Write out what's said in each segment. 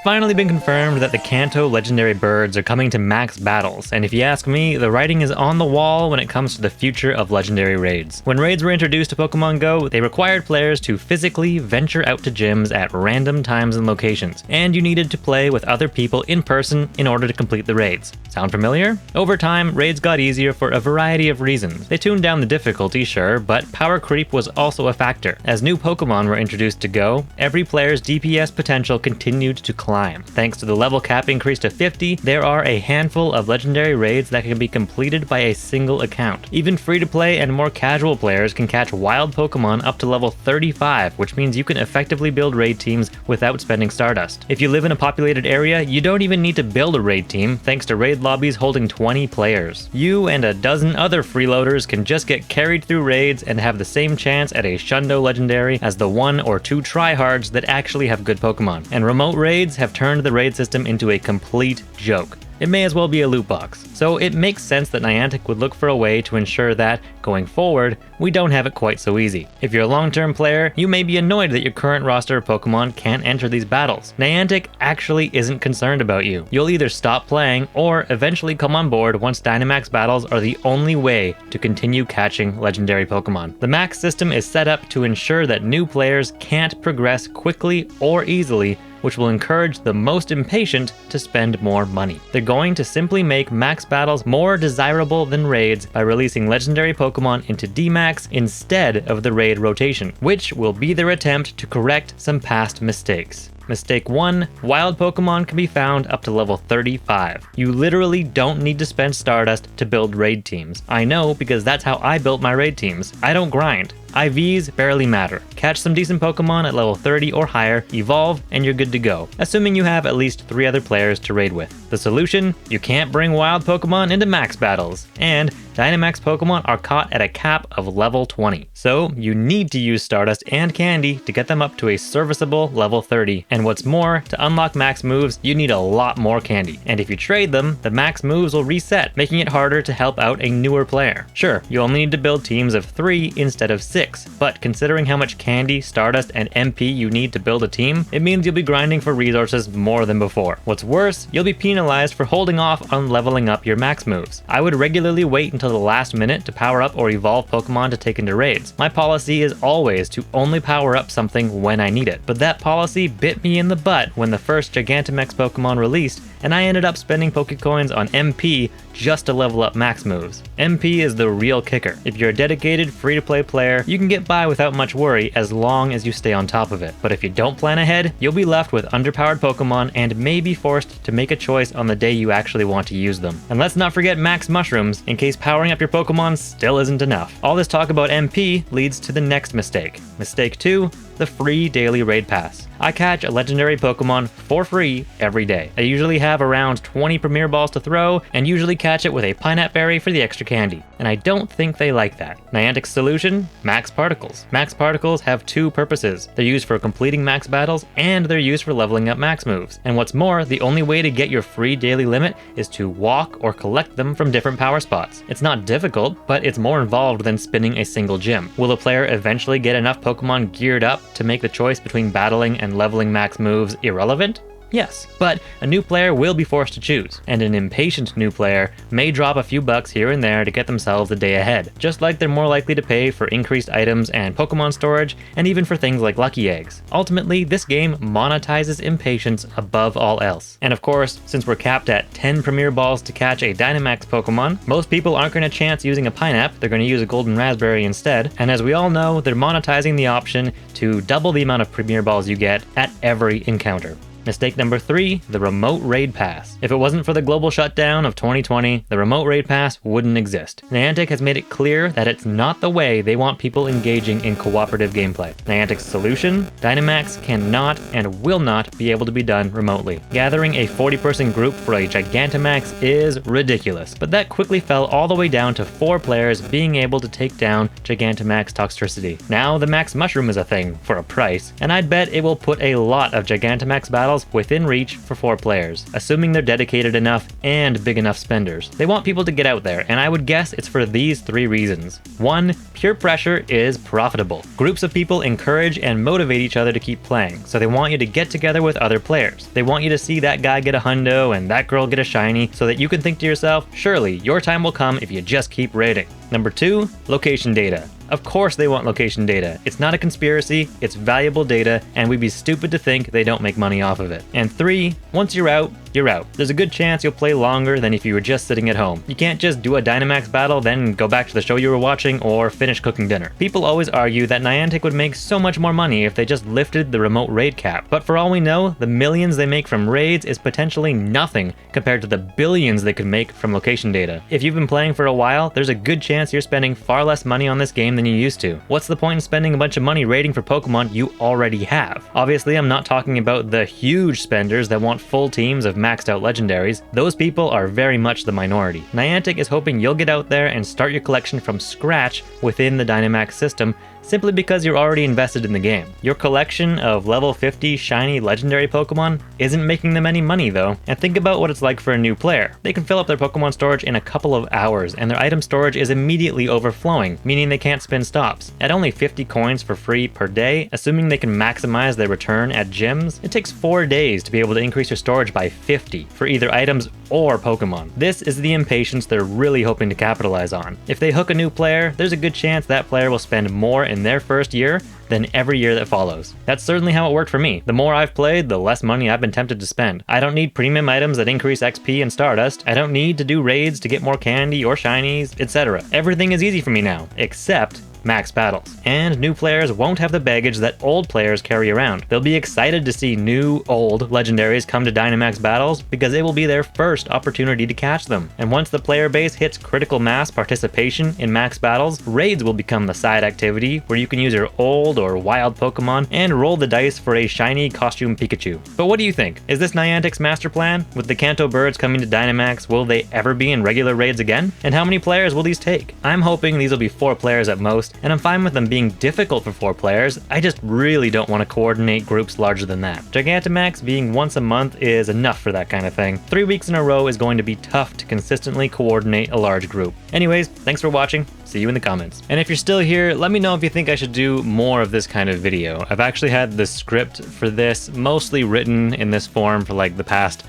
finally been confirmed that the Kanto legendary birds are coming to max battles, and if you ask me, the writing is on the wall when it comes to the future of legendary raids. When raids were introduced to Pokemon Go, they required players to physically venture out to gyms at random times and locations, and you needed to play with other people in person in order to complete the raids. Sound familiar? Over time, raids got easier for a variety of reasons. They tuned down the difficulty, sure, but power creep was also a factor. As new Pokemon were introduced to Go, every player's DPS potential continued to climb. Thanks to the level cap increase to 50, there are a handful of legendary raids that can be completed by a single account. Even free-to-play and more casual players can catch wild Pokemon up to level 35, which means you can effectively build raid teams without spending Stardust. If you live in a populated area, you don't even need to build a raid team thanks to raid lobbies holding 20 players. You and a dozen other freeloaders can just get carried through raids and have the same chance at a Shundo legendary as the 1 or 2 tryhards that actually have good Pokemon. And remote raids have turned the raid system into a complete joke. It may as well be a loot box. So it makes sense that Niantic would look for a way to ensure that, going forward, we don't have it quite so easy. If you're a long-term player, you may be annoyed that your current roster of Pokemon can't enter these battles. Niantic actually isn't concerned about you. You'll either stop playing or eventually come on board once Dynamax battles are the only way to continue catching legendary Pokemon. The max system is set up to ensure that new players can't progress quickly or easily, which will encourage the most impatient to spend more money. They're going to simply make max battles more desirable than raids by releasing legendary Pokemon into DMAX instead of the raid rotation, which will be their attempt to correct some past mistakes. Mistake 1, wild Pokemon can be found up to level 35. You literally don't need to spend Stardust to build raid teams. I know because that's how I built my raid teams. I don't grind. IVs barely matter. Catch some decent Pokemon at level 30 or higher, evolve, and you're good to go, assuming you have at least 3 other players to raid with. The solution? You can't bring wild Pokemon into max battles, and Dynamax Pokemon are caught at a cap of level 20. So you need to use Stardust and Candy to get them up to a serviceable level 30. And what's more, to unlock max moves, you need a lot more Candy. And if you trade them, the max moves will reset, making it harder to help out a newer player. Sure, you only need to build teams of 3 instead of 6, but considering how much Candy, Stardust, and MP you need to build a team, it means you'll be grinding for resources more than before. What's worse, you'll be penalized for holding off on leveling up your max moves. I would regularly wait until the last minute to power up or evolve Pokemon to take into raids. My policy is always to only power up something when I need it, but that policy bit me in the butt when the first Gigantamax Pokemon released, and I ended up spending Pokecoins on MP just to level up max moves. MP is the real kicker. If you're a dedicated, free-to-play player, you can get by without much worry as long as you stay on top of it. But if you don't plan ahead, you'll be left with underpowered Pokemon and may be forced to make a choice on the day you actually want to use them. And let's not forget max mushrooms, in case powering up your Pokemon still isn't enough. All this talk about MP leads to the next mistake. Mistake 2, the free daily raid pass. I catch a legendary Pokemon for free every day. I usually have around 20 Premier Balls to throw, and usually catch it with a Pineapple Berry for the extra candy. And I don't think they like that. Niantic's solution? Max Particles. Max Particles have 2 purposes. They're used for completing max battles, and they're used for leveling up max moves. And what's more, the only way to get your free daily limit is to walk or collect them from different power spots. It's not difficult, but it's more involved than spinning a single gym. Will a player eventually get enough Pokemon geared up to make the choice between battling and leveling max moves irrelevant? Yes, but a new player will be forced to choose, and an impatient new player may drop a few bucks here and there to get themselves a day ahead, just like they're more likely to pay for increased items and Pokemon storage, and even for things like lucky eggs. Ultimately, this game monetizes impatience above all else. And of course, since we're capped at 10 Premier Balls to catch a Dynamax Pokemon, most people aren't going to chance using a Pineapple, they're going to use a Golden Raspberry instead, and as we all know, they're monetizing the option to double the amount of Premier Balls you get at every encounter. Mistake number 3, the remote raid pass. If it wasn't for the global shutdown of 2020, the remote raid pass wouldn't exist. Niantic has made it clear that it's not the way they want people engaging in cooperative gameplay. Niantic's solution? Dynamax cannot and will not be able to be done remotely. Gathering a 40-person group for a Gigantamax is ridiculous, but that quickly fell all the way down to 4 players being able to take down Gigantamax Toxtricity. Now the Max Mushroom is a thing, for a price, and I'd bet it will put a lot of Gigantamax battles battles within reach for 4 players, assuming they're dedicated enough and big enough spenders. They want people to get out there, and I would guess it's for these 3 reasons. 1. Pure pressure is profitable. Groups of people encourage and motivate each other to keep playing, so they want you to get together with other players. They want you to see that guy get a hundo and that girl get a shiny, so that you can think to yourself, surely your time will come if you just keep raiding. Number 2, location data. Of course they want location data. It's not a conspiracy, it's valuable data, and we'd be stupid to think they don't make money off of it. And 3, once you're out, you're out. There's a good chance you'll play longer than if you were just sitting at home. You can't just do a Dynamax battle, then go back to the show you were watching or finish cooking dinner. People always argue that Niantic would make so much more money if they just lifted the remote raid cap. But for all we know, the millions they make from raids is potentially nothing compared to the billions they could make from location data. If you've been playing for a while, there's a good chance you're spending far less money on this game than you used to. What's the point in spending a bunch of money raiding for Pokemon you already have? Obviously, I'm not talking about the huge spenders that want full teams of maxed out legendaries. Those people are very much the minority. Niantic is hoping you'll get out there and start your collection from scratch within the Dynamax system, simply because you're already invested in the game. Your collection of level 50 shiny legendary Pokemon isn't making them any money though. And think about what it's like for a new player. They can fill up their Pokemon storage in a couple of hours, and their item storage is immediately overflowing, meaning they can't spin stops. At only 50 coins for free per day, assuming they can maximize their return at gyms, it takes 4 days to be able to increase your storage by 50 for either items or Pokemon. This is the impatience they're really hoping to capitalize on. If they hook a new player, there's a good chance that player will spend more in their first year than every year that follows. That's certainly how it worked for me. The more I've played, the less money I've been tempted to spend. I don't need premium items that increase XP and Stardust. I don't need to do raids to get more candy or shinies, etc. Everything is easy for me now, except max battles. And new players won't have the baggage that old players carry around. They'll be excited to see new, old legendaries come to Dynamax battles because it will be their first opportunity to catch them. And once the player base hits critical mass participation in max battles, raids will become the side activity where you can use your old or wild Pokemon and roll the dice for a shiny costume Pikachu. But what do you think? Is this Niantic's master plan? With the Kanto birds coming to Dynamax, will they ever be in regular raids again? And how many players will these take? I'm hoping these will be 4 players at most, and I'm fine with them being difficult for 4 players. I just really don't want to coordinate groups larger than that. Gigantamax being once a month is enough for that kind of thing. 3 weeks in a row is going to be tough to consistently coordinate a large group. Anyways, thanks for watching. See you in the comments. And if you're still here, let me know if you think I should do more of this kind of video. I've actually had the script for this mostly written in this form for like the past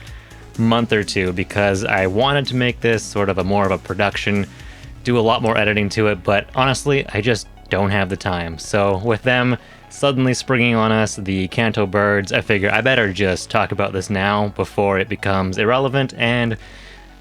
month or 2 because I wanted to make this sort of a more of a production, do a lot more editing to it, but honestly, I just don't have the time. So with them suddenly springing on us, the Kanto birds, I figure I better just talk about this now before it becomes irrelevant and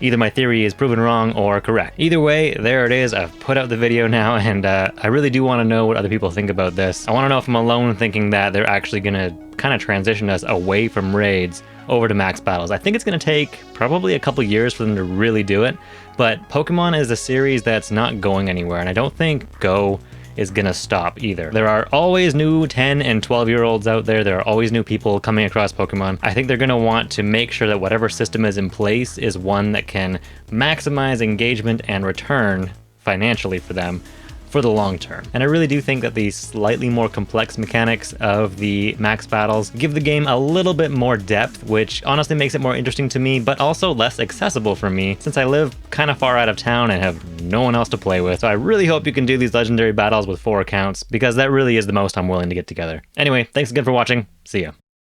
either my theory is proven wrong or correct. Either way, there it is. I've put out the video now, and I really do want to know what other people think about this. I want to know if I'm alone thinking that they're actually going to kind of transition us away from raids over to max battles. I think it's going to take probably a couple years for them to really do it, but Pokemon is a series that's not going anywhere, and I don't think Go is gonna stop either. There are always new 10 and 12-year-olds out there. There are always new people coming across Pokemon. I think they're gonna want to make sure that whatever system is in place is one that can maximize engagement and return financially for them for the long term. And I really do think that the slightly more complex mechanics of the max battles give the game a little bit more depth, which honestly makes it more interesting to me, but also less accessible for me since I live kind of far out of town and have no one else to play with. So I really hope you can do these legendary battles with 4 accounts because that really is the most I'm willing to get together. Anyway, thanks again for watching. See ya.